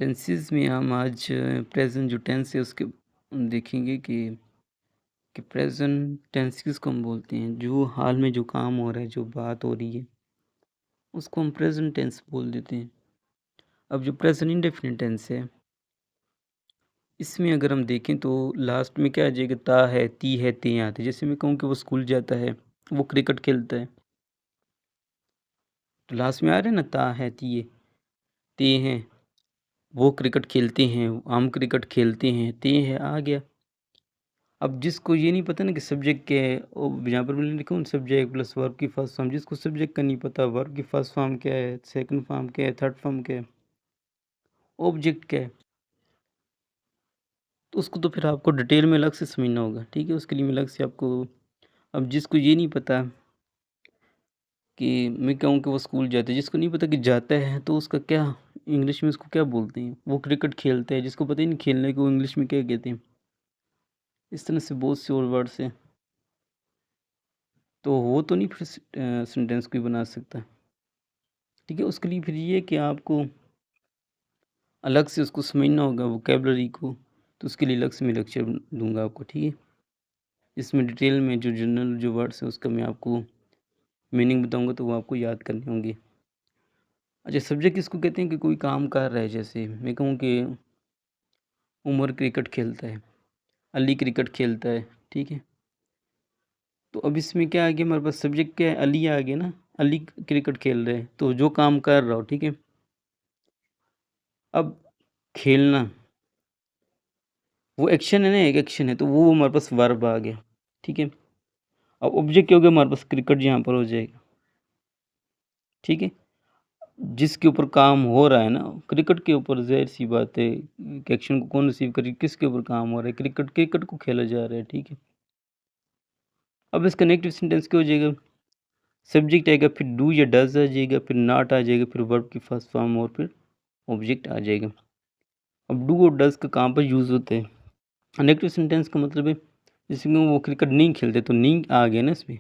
Tenses में हम आज प्रेजेंट जो टेंस है उसके देखेंगे कि प्रेजेंट टेंस किसको हम बोलते हैं। जो हाल में जो काम हो रहा है, जो बात हो रही है, उसको हम प्रेजेंट टेंस बोल देते हैं। अब जो प्रेजेंट इंडेफिनिट टेंस है, इसमें अगर हम देखें तो लास्ट में क्या आ जाएगा? ता है, ती है, ते आते। जैसे मैं कहूँ कि वो स्कूल जाता है, वो क्रिकेट खेलता है, तो लास्ट में आ रहे हैं ना, ता है, ती है, ते हैं, वो क्रिकेट खेलते हैं, हम क्रिकेट खेलते हैं, ते है आ गया। अब जिसको ये नहीं पता ना कि सब्जेक्ट क्या है, यहाँ पर मैंने लिखा सब्जेक्ट प्लस वर्ब की फर्स्ट फॉर्म। जिसको सब्जेक्ट का नहीं पता, वर्ब की फर्स्ट फॉर्म क्या है, सेकंड फॉर्म क्या है, थर्ड फॉर्म क्या है, ऑब्जेक्ट क्या है, तो उसको तो फिर आपको डिटेल में अलग से समझना होगा। ठीक है, उसके लिए मैं अलग से आपको, अब जिसको ये नहीं पता कि मैं कहूँ कि वो स्कूल जाता है, जिसको नहीं पता कि जाता है, तो उसका क्या इंग्लिश में उसको क्या बोलते हैं? वो क्रिकेट खेलता है। जिसको पता ही नहीं खेलने को इंग्लिश में क्या कहते हैं। इस तरह से बहुत से और वर्ड्स हैं, तो वो तो नहीं फिर सेंटेंस कोई बना सकता। ठीक है, उसके लिए फिर ये है कि आपको अलग से उसको समझना होगा वोकैबुलरी को, तो उसके लिए अलग से मैं लेक्चर दूंगा आपको। ठीक है, इसमें डिटेल में जो जनरल जो वर्ड्स है उसका मैं आपको मीनिंग बताऊंगा, तो वो आपको याद करने होंगे। अच्छा, सब्जेक्ट किसको कहते हैं? कि कोई काम कर रहा है। जैसे मैं कहूँ कि उमर क्रिकेट खेलता है, अली क्रिकेट खेलता है। ठीक है, तो अब इसमें क्या आ गया हमारे पास? सब्जेक्ट क्या है? अली आ गया ना, अली क्रिकेट खेल रहे हैं, तो जो काम कर रहा हो। ठीक है, अब खेलना वो एक्शन है ना, एक एक्शन है, तो वो हमारे पास वर्ब आ गया। ठीक है, अब ऑब्जेक्ट क्या हो गया हमारे पास? क्रिकेट यहाँ पर हो जाएगा। ठीक है, जिसके ऊपर काम हो रहा है ना, क्रिकेट के ऊपर, ज़ाहिर सी बात है कि एक्शन को कौन रिसीव करे, किसके ऊपर काम हो रहा है? क्रिकेट, क्रिकेट को खेला जा रहा है। ठीक है, अब इसका नेगेटिव सेंटेंस क्या हो जाएगा? सब्जेक्ट आएगा, फिर डू या डज आ जाएगा, फिर नॉट आ जाएगा, फिर वर्ब की फर्स्ट फॉर्म, और फिर ऑब्जेक्ट आ जाएगा। अब डू और डज का कहाँ पर यूज़ होते हैं? नेगेटिव सेंटेंस का मतलब है जिसमें वो क्रिकेट नहीं खेलते, तो नहीं आ गया ना इसमें,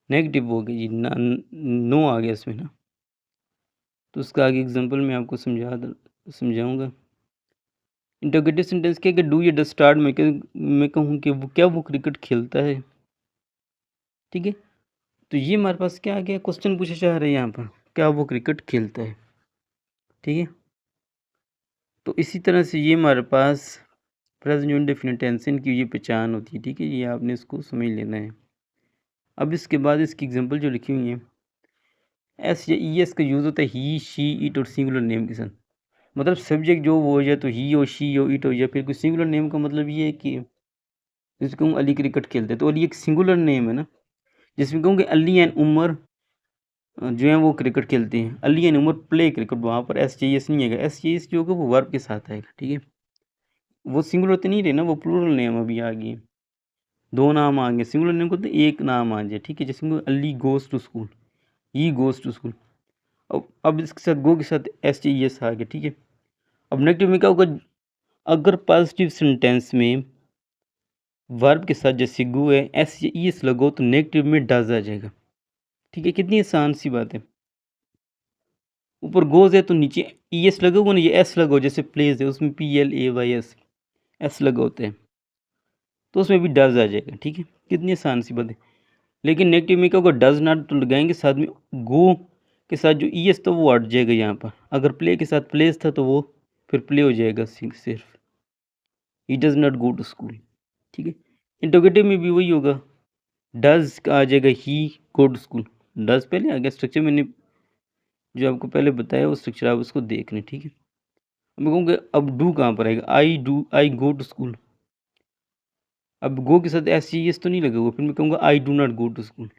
नेगेटिव हो गई जी, नो आ गया इसमें ना। तो उसका आगे एग्जांपल मैं आपको समझाऊंगा। इंटरोगेटिव सेंटेंस क्या है? कि डू या डज स्टार्ट मैं कहूँ कि वो क्या वो क्रिकेट खेलता है। ठीक है, तो ये हमारे पास क्या आ गया? क्वेश्चन पूछा जा रहा है यहाँ पर, क्या वो क्रिकेट खेलता है। ठीक है, तो इसी तरह से ये हमारे पास प्रेजेंट इंडेफिनिट टेंस की ये पहचान होती है। ठीक है, ये आपने इसको समझ लेना है। अब इसके बाद इसकी एग्जांपल जो लिखी हुई है, एस या ई एस का यूज़ होता है ही, शी, इट और सिंगुलर नेम के साथ। मतलब सब्जेक्ट जो वो हो जाए, तो ही हो, शी हो, इट हो, या फिर कोई सिंगुलर नेम का मतलब ये है कि जैसे कहूँ अली क्रिकेट खेलते हैं, तो अली एक सिंगुलर नेम है ना। जिसमें कहूँ कि अली एंड उमर जो है वो क्रिकेट खेलते हैं, Ali and Umar play cricket, वहाँ पर एस चाहिए नहीं आएगा। एस चाहिए जो होगा वो वर्ब के साथ आएगा। ठीक है, वो सिंगुलर तो नहीं रहे ना, वो प्लूरल नेम अभी आ गए, दो नाम आ गए। सिंगुलर नेम को तो एक नाम आ जाए। ठीक है, जैसे Ali goes to school, he goes to school. अब इसके साथ गो के साथ एस चाहिए आ गया। ठीक है, अब नेगेटिव में क्या होगा? अगर पॉजिटिव सेंटेंस में वर्ब के साथ जैसे गो है, एस या ई एस लगो, तो नेगेटिव में डज आ जाएगा। ठीक है, कितनी आसान सी बात है। ऊपर गोज है तो नीचे ई एस लगोगे ना, ये एस लगो, जैसे प्लेस है उसमें P L A Y S, S लगे होते हैं, तो उसमें भी डज आ जाएगा। ठीक है, कितनी आसान सी बात है। लेकिन नेगेटिव में क्या होगा? डज नॉट तो लगाएंगे, साथ में गो के साथ जो ई एस था वो हट जाएगा यहाँ पर। अगर प्ले के साथ प्लेस था, तो वो फिर प्ले हो जाएगा सिर्फ। He does not go to school. ठीक है, इंटरोगेटिव में भी वही होगा, डज का आ जाएगा ही गो टू स्कूल। डज पहले आ गया, स्ट्रक्चर मैंने जो आपको पहले बताया वो स्ट्रक्चर आप उसको देख लें। ठीक है, अब मैं कहूँगा अब डू कहाँ पर आएगा? I do, I go to school. अब गो के साथ एस सी एस तो नहीं लगा हुआ, फिर मैं कहूँगा I do not go to school.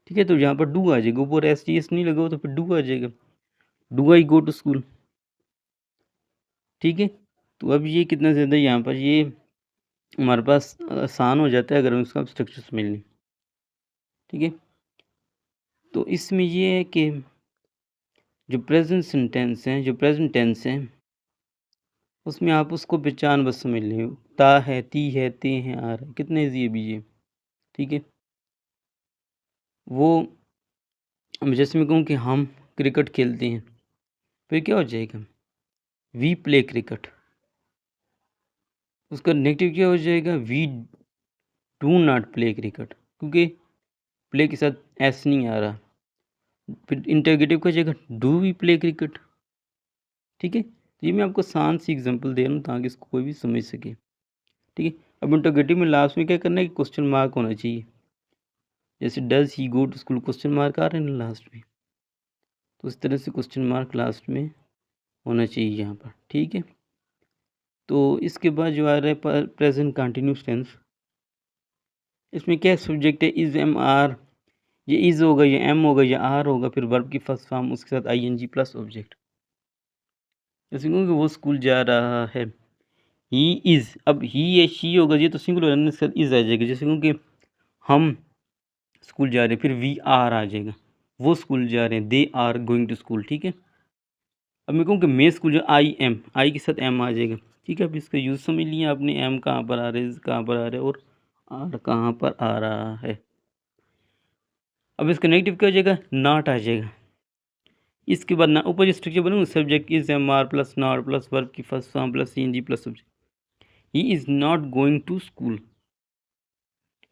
ठीक है, तो यहाँ पर डू आ जाएगा, ऊपर एस सी एस नहीं लगा हुआ, तो फिर डू आ जाएगा, do I go to school. ठीक है, तो अब ये कितना ज़्यादा यहाँ पर ये हमारे पास आसान हो जाता है अगर हम इसका स्ट्रक्चर समझ लें। ठीक है, तो इसमें ये है कि जो प्रेजेंट सेंटेंस हैं, जो प्रेजेंट टेंस हैं, उसमें आप उसको पहचान बस समझ लें। ता है, ती है, ते हैं, आ रहा है, कितने ईजी है भी ये। ठीक है, वो अब जैसे मैं कहूँ कि हम क्रिकेट खेलते हैं, फिर क्या हो जाएगा? वी प्ले क्रिकेट, उसका नेगेटिव क्या हो जाएगा, we do not play cricket, क्योंकि प्ले के साथ एस नहीं आ रहा। फिर इंटरोगेटिव का जगह डू वी प्ले क्रिकेट। ठीक है, तो ये मैं आपको आसान सी एग्जांपल दे रहा हूँ ताकि इसको कोई भी समझ सके। ठीक है, अब इंटरोगेटिव में लास्ट में क्या करना है कि क्वेश्चन मार्क होना चाहिए। जैसे does he go to school, question mark आ रहे हैं ना लास्ट में, तो इस तरह से क्वेश्चन मार्क लास्ट में होना चाहिए यहाँ पर। ठीक है, तो इसके बाद जो आ रहा है प्रेजेंट कंटिन्यूस टेंस, इसमें क्या सब्जेक्ट है, इज एम आर, ये इज होगा, ये एम होगा, ये आर होगा, फिर वर्ब की फर्स्ट फॉर्म, उसके साथ आईएनजी प्लस ऑब्जेक्ट। जैसे क्योंकि वो स्कूल जा रहा है, ही इज, अब ही या शी होगा, ये तो सिंगुलर है, इसके साथ इज आ जाएगा। जैसे क्योंकि हम स्कूल जा रहे हैं, फिर वी आर आ जाएगा, वो स्कूल जा रहे हैं, they are going to school. ठीक है, अब मैं कहूँ कि मैं स्कूल जो, आई एम, आई के साथ एम आ जाएगा। ठीक है, अब इसका यूज़ समझ लिया आपने, एम कहाँ पर आ रहा है, इज कहाँ पर आ रहा है, और आर कहाँ पर आ रहा है। अब इसका नेगेटिव क्या हो जाएगा, नॉट आ जाएगा। इसके बाद ना ऊपर जो स्ट्रक्चर बनूँ, subject is am are plus not plus verb की first form plus I N G plus subject, he is not going to school.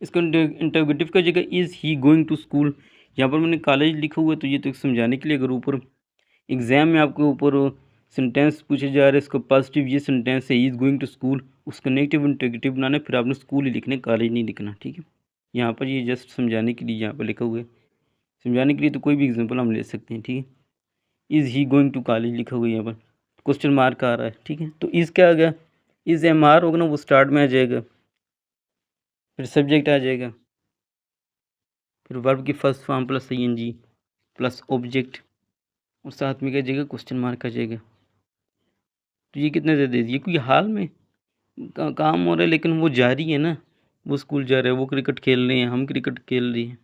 इसका इंटरोगेटिव का जगह is he going to school. यहाँ पर मैंने कॉलेज लिखा हुआ है, तो ये तो समझाने के लिए, अगर ऊपर एग्जाम में आपके ऊपर सेंटेंस पूछे जा रहे हैं, इसका पॉजिटिव ये सेंटेंस है, इज़ गोइंग टू स्कूल, उसका नेगेटिव इंटरोगेटिव बनाना है, फिर आपने स्कूल ही लिखना है, कॉलेज नहीं लिखना। ठीक है, यहाँ पर ये जस्ट समझाने के लिए यहाँ पर लिखा हुआ है, समझाने के लिए तो कोई भी एग्जाम्पल हम ले सकते हैं। ठीक है, is he going to college लिखा हुआ है, यहाँ पर क्वेश्चन मार्क आ रहा है। ठीक है, तो इज़ क्या आ गया, इज़ एम आर होगा ना, वो स्टार्ट में आ जाएगा, फिर सब्जेक्ट आ जाएगा, फिर वर्ब की first form plus I N G plus object, और साथ में क्या जाएगा, क्वेश्चन मार्क आ जाएगा। तो ये कितने दे दिए, क्योंकि हाल में काम हो रहा है, लेकिन वो जारी है ना, वो स्कूल जा रहे हैं, वो क्रिकेट खेल रहे हैं, हम क्रिकेट खेल रहे हैं।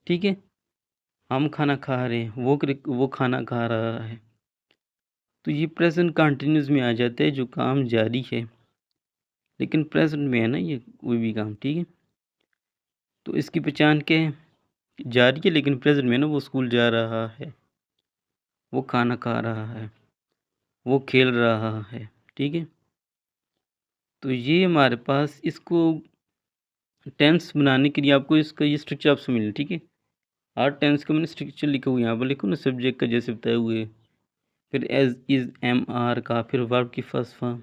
ठीक है, हम खाना खा रहे हैं, वो खाना खा रहा है। तो ये प्रेजेंट कंटिन्यूस में आ जाता है, जो काम जारी है, लेकिन प्रेजेंट में है ना ये कोई भी काम। ठीक है, तो इसकी पहचान क्या है, जारी है लेकिन प्रेजेंट में है ना, वो स्कूल जा रहा है, वो खाना खा रहा है, वो खेल रहा है। ठीक है, तो ये हमारे पास, इसको टेंस बनाने के लिए आपको इसका ये स्ट्रक्चर आप समझ लें। ठीक है, हर टेंस का मैंने स्ट्रक्चर लिखा हुआ है, यहाँ पर लिखो ना, सब्जेक्ट का जैसे बताए हुए, फिर एज इज एम आर का, फिर वर्ब की first form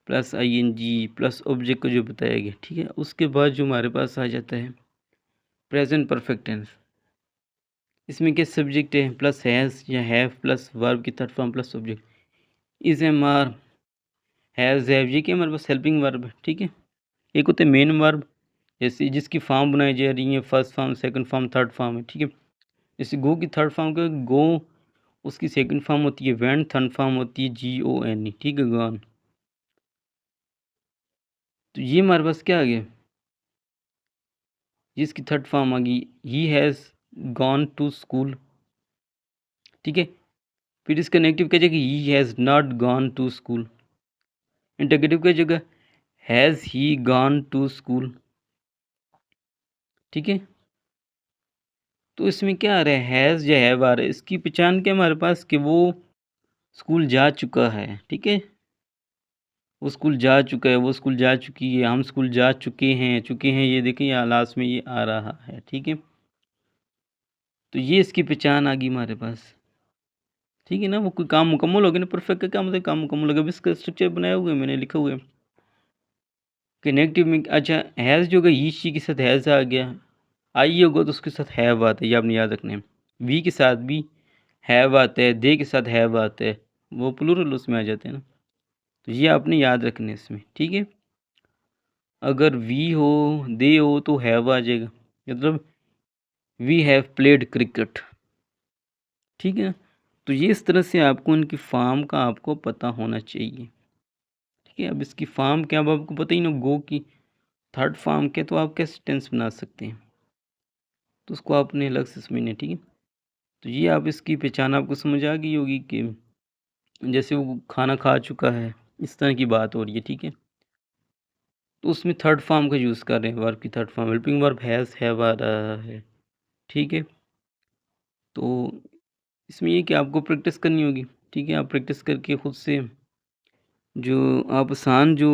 plus I N G plus object को जो बताया गया। ठीक है, उसके बाद जो हमारे पास आ जाता है प्रेजेंट परफेक्ट टेंस, इसमें क्या सब्जेक्ट है, प्लस हैज़ या हैव प्लस वर्ब की third form plus object, is am are has have, ये क्या हमारे पास हेल्पिंग वर्ब है। ठीक है, एक होते हैं मेन वर्ब, जैसे जिसकी फॉर्म बनाई जा रही है, first form second form third form है। ठीक है, जैसे गो की थर्ड फॉर्म का गो, उसकी सेकंड फॉर्म होती है वेंट, थर्ड फॉर्म होती है जी ओ एन ई। ठीक है, गॉन। तो ये हमारे पास क्या आ गया, जिसकी थर्ड फॉर्म आ गई, he has gone to school. ठीक है, फिर इसका नेगेटिव क्या जगह, he has not gone to school. Interrogative क्या जगह, has he gone to school. ठीक है, तो इसमें क्या आ रहा है, हैज़ या हैव आ रहा है, इसकी पहचान क्या हमारे पास कि वो स्कूल जा चुका है। ठीक है, वो स्कूल जा चुका है, वो स्कूल जा चुकी है, हम स्कूल जा चुके हैं, ये देखिए यहाँ लास्ट में ये आ रहा है। ठीक है, तो ये इसकी पहचान आ गई हमारे पास। ठीक है ना, वो कोई काम मुकम्मल हो गया ना, परफेक्ट का क्या मतलब, काम मुकम्मल हो गया। अब इसका स्ट्रक्चर बनाया हुआ है, मैंने लिखा हुआ है कि नेगेटिव में, अच्छा हैज़ जो होगा, ही शी के साथ हैज़ आ गया, आई होगा तो उसके साथ हैव आता है, ये आपने याद रखना है। वी के साथ भी हैव आता है, दे के साथ हैव आता है, वो प्लूरल उसमें आ जाते हैं ना, तो ये आपने याद रखना है इसमें। ठीक है, अगर वी हो दे हो तो हैव आ जाएगा, मतलब वी हैव प्लेड क्रिकेट। ठीक है, तो ये इस तरह से आपको इनकी फॉर्म का आपको पता होना चाहिए। ठीक है, अब इसकी फॉर्म क्या, अब आपको पता ही ना, गो की थर्ड फॉर्म क्या, तो आप कैसे टेंस बना सकते हैं, तो उसको आपने अलग से समझना है। ठीक है, तो ये आप इसकी पहचान आपको समझ आ गई होगी कि जैसे वो खाना खा चुका है, इस तरह की बात हो रही है। ठीक है, तो उसमें थर्ड फॉर्म का यूज़ कर रहे हैं, वर्ब की third form, helping verb has have आ रहा है। ठीक है, तो इसमें ये कि आपको प्रैक्टिस करनी होगी। ठीक है? आप प्रैक्टिस करके खुद से जो आप आसान जो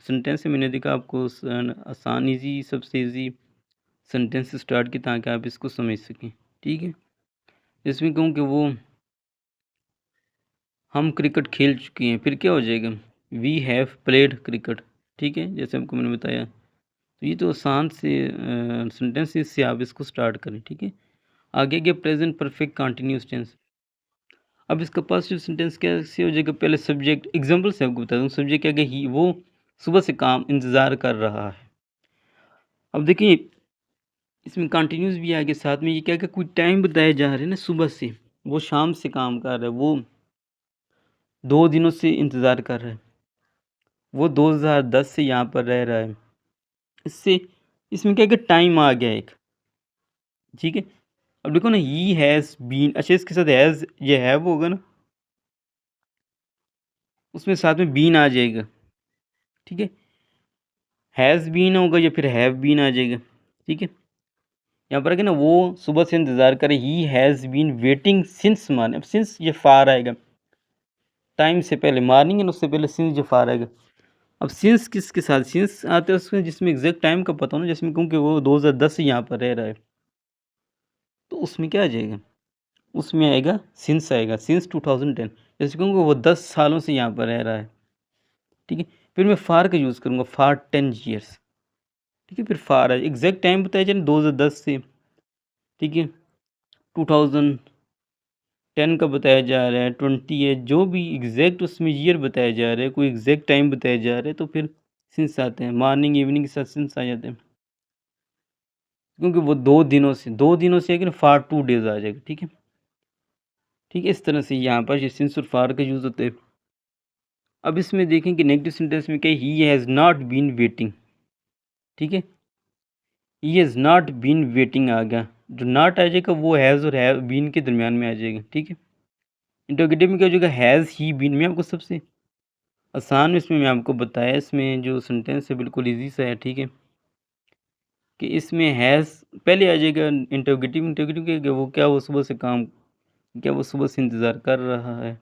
सेंटेंस है मैंने देखा आपको आसान ईज़ी सबसे ईज़ी सेंटेंस से स्टार्ट किया ताकि आप इसको समझ सकें, ठीक है? इसमें कहूँ कि वो हम क्रिकेट खेल चुके हैं, फिर क्या हो जाएगा? वी हैव प्लेड क्रिकेट, ठीक है? जैसे आपको मैंने बताया। तो ये तो आसान से सेंटेंस है, इससे आप इसको स्टार्ट करें, ठीक है? आगे गया प्रेज़ेंट परफेक्ट कंटीन्यूअस टेंस। अब इसका पॉज़िटिव सेंटेंस कैसे हो जाएगा? पहले सब्जेक्ट एग्ज़ाम्पल से आपको बता दूँ, सब्जेक्ट क्या है ही वो सुबह से काम इंतज़ार कर रहा है। अब देखिए इसमें कंटीन्यूअस भी आ गया, साथ में ये क्या कि कोई टाइम बताया जा रहा है ना सुबह से, वो शाम से काम कर रहा है, वो 2 दिनों से इंतज़ार कर रहा है, वो 2010 से यहाँ पर रह रहा है। इससे इसमें क्या है कि टाइम आ गया एक, ठीक है? अब देखो ना ही हैज़ बीन, अच्छा इसके साथ हैज़ ये हैव होगा ना, उसमें साथ में बीन आ जाएगा, ठीक है? हैज़ बीन होगा या फिर हैव बीन आ जाएगा, ठीक है? यहाँ पर है कि ना वो सुबह से इंतज़ार करे, he has been waiting since morning. अब सिंस ये फार आएगा, टाइम से पहले, मॉर्निंग है ना उससे पहले सिंस ये फार आएगा। अब सिंस किसके साथ सिंस आते हैं उसमें जिसमें एग्जैक्ट टाइम का पता हो ना, जैसे मैं कहूँ कि वो 2010 से यहाँ पर रह रहा है, तो उसमें क्या आ जाएगा? उसमें आएगा सिंस, आएगा सिंस 2010। जैसे कहूँगा वो 10 सालों से यहाँ पर रह रहा है, ठीक है? फिर मैं फार का यूज़ करूँगा, फार 10 ईयर्स, ठीक है? फिर फार है एग्जैक्ट टाइम बताया जाए 2010 से, ठीक है? 2010 का बताया जा रहा है, 20 है, जो भी एग्जैक्ट उसमें ईयर बताया जा रहा है, कोई एग्जैक्ट टाइम बताया जा रहा है, तो फिर सिंस आते हैं, मॉर्निंग इवनिंग के साथ सिंस आ जाते हैं, क्योंकि वो 2 दिनों से है कि ना फार 2 डेज़ आ जाएगा, ठीक है? ठीक है, इस तरह से यहाँ पर ये सिंस और फार का यूज़ होता है। अब इसमें देखें कि नेगेटिव सेंटेंस में क्या है, he has not been waiting, ठीक है? He has not been waiting आ गया, जो नॉट आ जाएगा वो हैज़ और हैव बीन के दरमियान में आ जाएगा, ठीक है? इंटरोगेटिव में क्या हो जाएगा, हैज़ ही बीन में आपको सबसे आसान इसमें मैं आपको बताया, इसमें जो सेंटेंस है बिल्कुल ईज़ी सा है, ठीक है? कि इसमें हैज़ पहले आ जाएगा, इंटरोगेटिव इंटरोगेटिव क्या वो सुबह से काम, क्या वो सुबह से इंतज़ार कर रहा है,